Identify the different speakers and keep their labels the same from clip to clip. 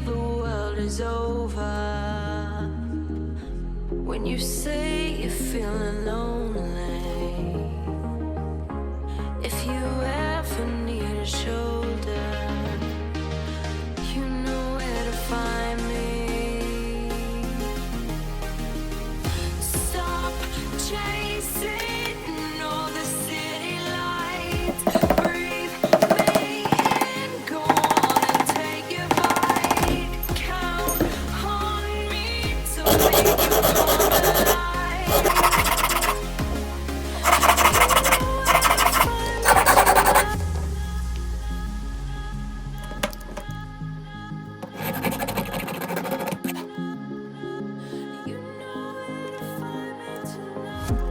Speaker 1: the world is over, when you say you're feeling lonely, if you ever need a shoulder, you know where to find me. Stop chasing all the city lights. Breathe me in, go on and take your bite. Count on me to make you come alive. You know where to find me tonight.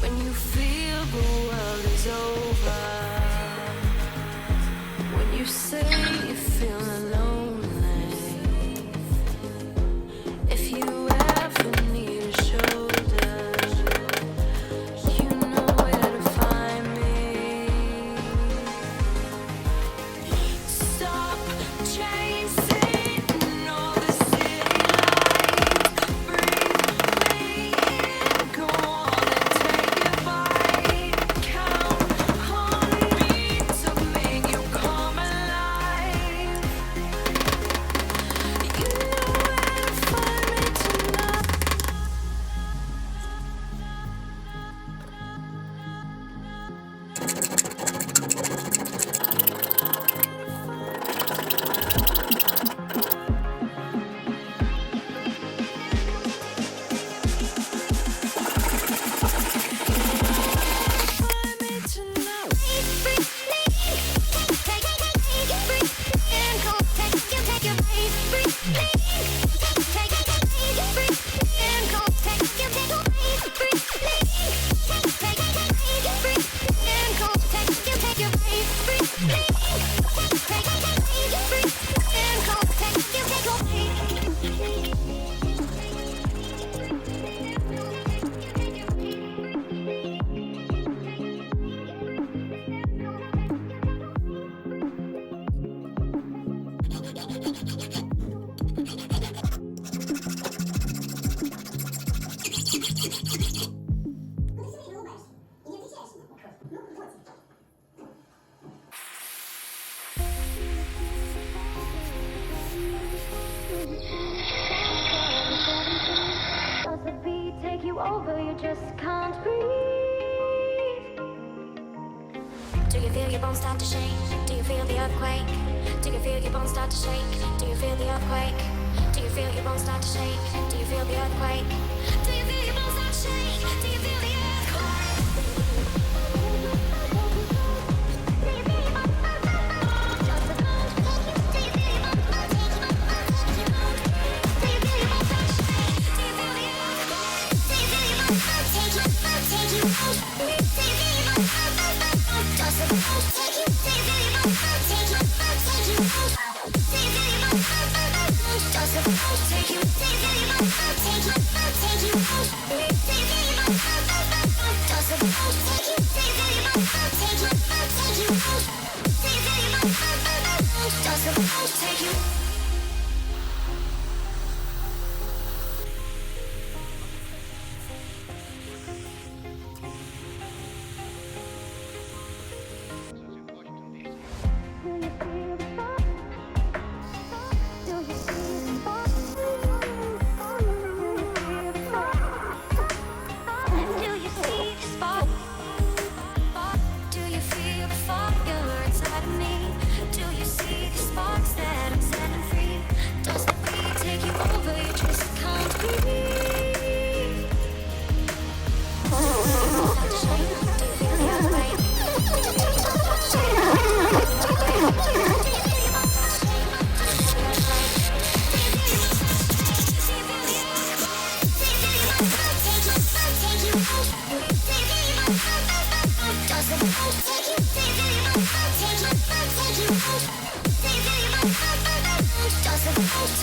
Speaker 1: When you feel the world is over, when you say you're feeling lonely, if you ever need a shoulder, you know where to find me. Stop chasing all the city lights. Breathe me in, go on and take your bite. Count on me to make you come alive. You know where to find me tonight. Does the beat take you over? You just can't breathe.
Speaker 2: Do you feel your bones start to shake? Do you feel the earthquake? Do you feel your bones start to shake? Do you feel the earthquake? Do you feel your bones start to shake? Do you feel the earthquake? Do you feel your bones start to shake? Do you feel the earthquake? Do you feel your bones start to shake? Does the bones take you? Do you feel your bones start to shake? Do you feel your bones start to shake? Do you feel the earthquake? Do you feel your bones start to take you? Do you feel your bones start to does the bones take you? Do you feel your bones start to take you? Do you feel your bones does the bones take you? Do you feel your bones start to take you? Do you feel your bones does the bones take you? Do you feel your bones start to take you? Do you feel your bones does the bones take you? That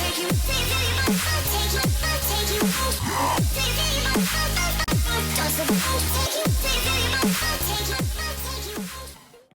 Speaker 2: Take you